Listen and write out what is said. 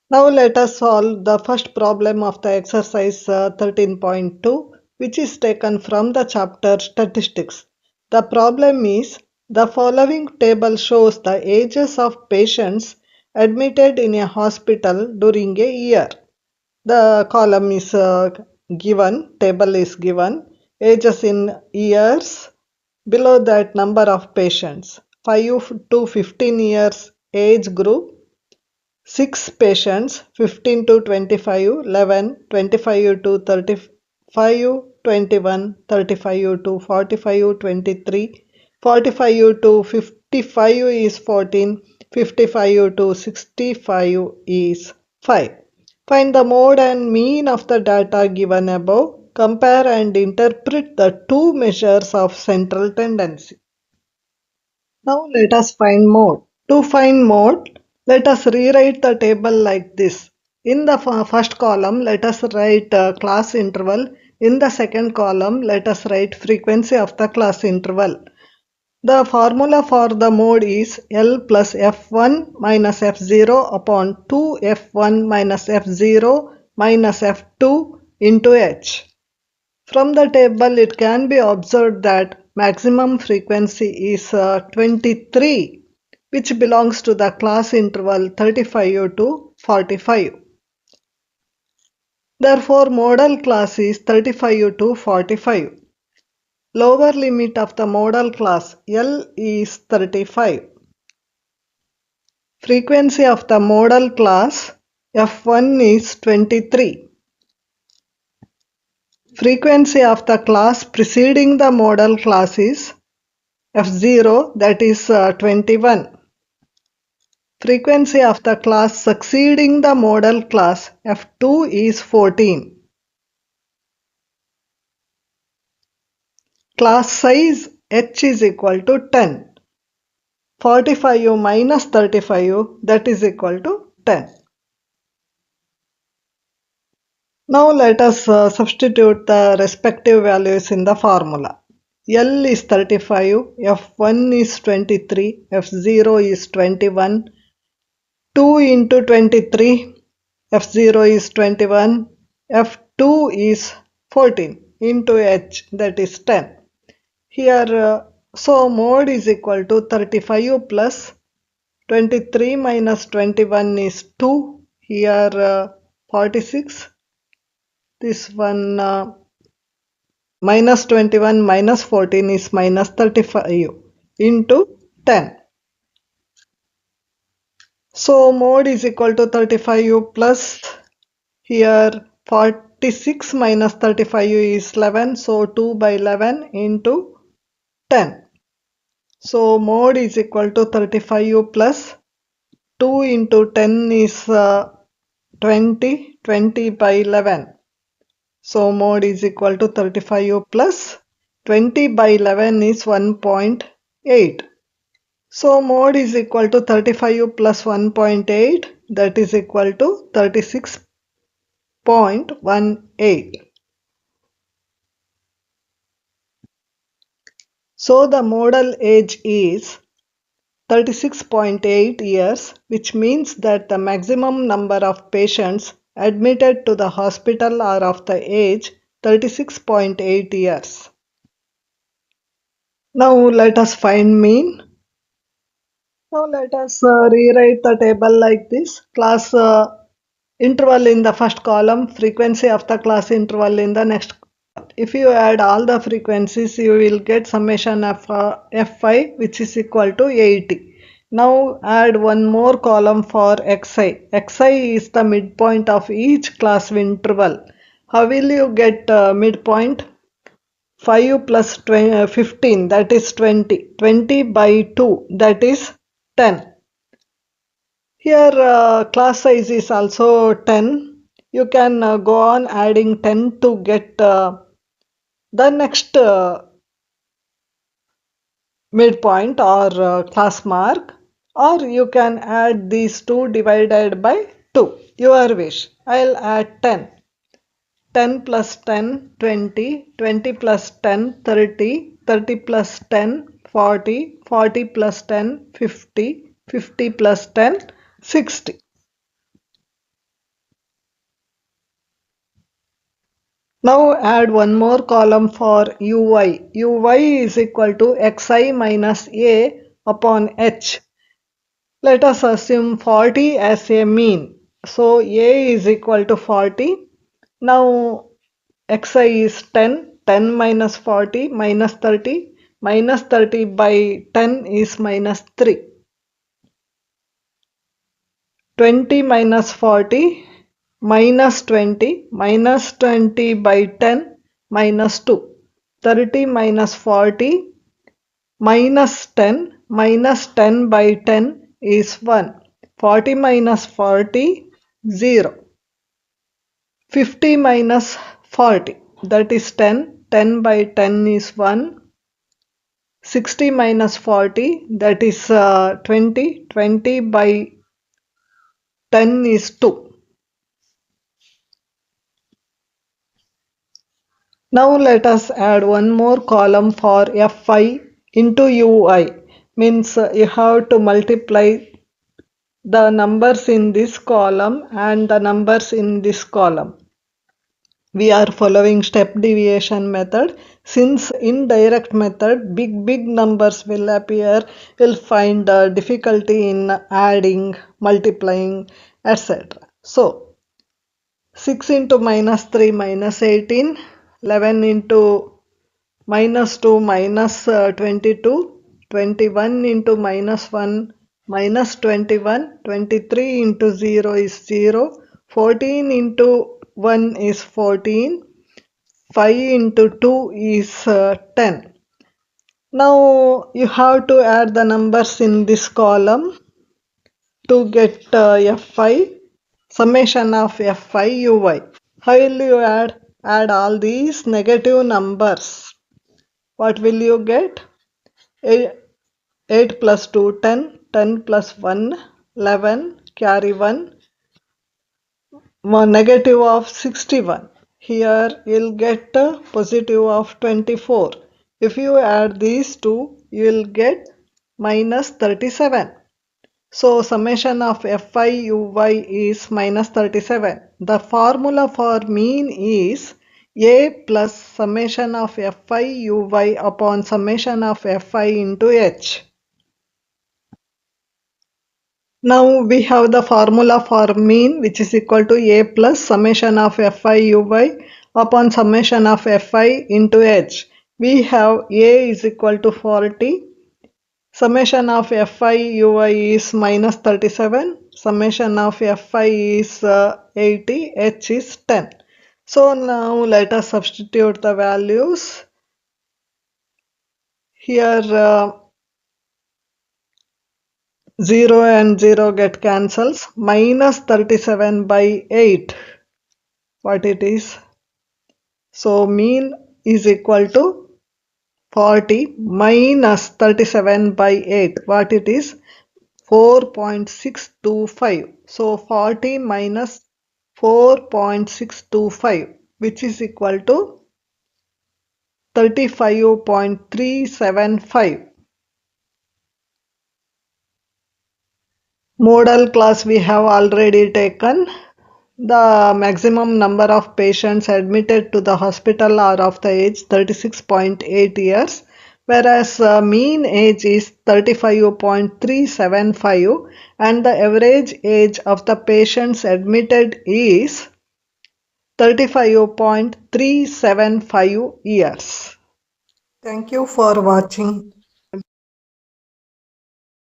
Now let us solve the first problem of the exercise 13.2, which is taken from the chapter Statistics. The problem is the following table shows the ages of patients admitted in a hospital during a year. The column is given, table is given, ages in years, below that number of patients, 5 to 15 years age group, 6 patients, 15 to 25, 11, 25 to 35, 21, 35 to 45, 23, 45 to 55 is 14, 55 to 65 is 5. Find the mode and mean of the data given above. Compare and interpret the two measures of central tendency. Now let us find mode. To find mode, let us rewrite the table like this. In the first column, let us write class interval. In the second column, let us write frequency of the class interval. The formula for the mode is L plus F1 minus F0 upon 2 F1 minus F0 minus F2 into H. From the table, it can be observed that maximum frequency is 23, which belongs to the class interval 35 to 45. Therefore, modal class is 35 to 45. Lower limit of the modal class L is 35. Frequency of the modal class F1 is 23. Frequency of the class preceding the modal class is F0, that is 21. Frequency of the class succeeding the modal class F2 is 14. Class size H is equal to 10. 45 minus 35, that is equal to 10. Now let us substitute the respective values in the formula. L is 35, F1 is 23, F0 is 21, 2 into 23, F0 is 21, F2 is 14 into H, that is 10. Here, so mode is equal to 35 plus 23 minus 21 is 2. Here 46. This one minus 21 minus 14 is minus 35 into 10. So mode is equal to 35 plus here 46 minus 35 is 11. So 2 by 11 into 10. So mode is equal to 35 plus 2 into 10 is 20. 20 by 11. So mode is equal to 35 plus 20 by 11 is 1.8. So mode is equal to 35 plus 1.8, that is equal to 36.18. So the modal age is 36.8 years, which means that the maximum number of patients admitted to the hospital are of the age 36.8 years. Now let us find mean. Now let us rewrite the table like this. Class interval in the first column, frequency of the class interval in the next. If you add all the frequencies, you will get summation of F5, which is equal to 80. Now add one more column for Xi. Xi is the midpoint of each class interval. How will you get midpoint? 5 plus 15, that is 20. 20 by 2, that is 10. Here class size is also 10. You can go on adding 10 to get the next midpoint or class mark, or you can add these two divided by 2. Your wish. I'll add 10. 10 plus 10, 20, 20 plus 10, 30, 30 plus 10, 40, 40 plus 10, 50, 50 plus 10, 60. Now add one more column for uy. Uy is equal to xi minus a upon h. Let us assume 40 as a mean. So a is equal to 40. Now xi is 10. 10 minus 40 minus 30. Minus 30 by 10 is minus 3. 20 minus 40 minus 20 minus 20 by 10 minus 2. 30 minus 40 minus 10 minus 10 by 10 is 1. 40 minus 40 0. 50 minus 40 that is 10. 10 by 10 is 1. 60 minus 40 that is 20. 20 by 10 is 2. Now let us add one more column for Fi into Ui. Means you have to multiply the numbers in this column and the numbers in this column. We are following step deviation method. Since in direct method big numbers will appear, we'll find difficulty in adding, multiplying, etc. So 6 into minus 3 minus 18, 11 into minus 2 minus 22, 21 into minus 1 minus 21, 23 into 0 is 0, 14 into 1 is 14, 5 into 2 is 10. Now you have to add the numbers in this column to get Fi, summation of Fi Uy. How will you add? Add all these negative numbers. What will you get? 8 plus 2, 10, 10 plus 1, 11, carry 1, negative of 61. Here you'll get a positive of 24. If you add these two, you will get minus 37. So summation of Fi Uy is minus 37. The formula for mean is a plus summation of Fi Uy upon summation of Fi into h. Now we have the formula for mean, which is equal to a plus summation of Fi Uy upon summation of Fi into h. We have a is equal to 40. Summation of Fi Uy is minus 37. Summation of Fi is 80. H is 10. So now let us substitute the values. Here 0 and 0 get cancels. Minus 37 by 8. What it is? So mean is equal to 40 minus 37 by 8. What it is? 4.625. So 40 minus 4.625, which is equal to 35.375. Modal class we have already taken. The maximum number of patients admitted to the hospital are of the age 36.8 years, whereas mean age is 35.375 and the average age of the patients admitted is 35.375 years. Thank you for watching.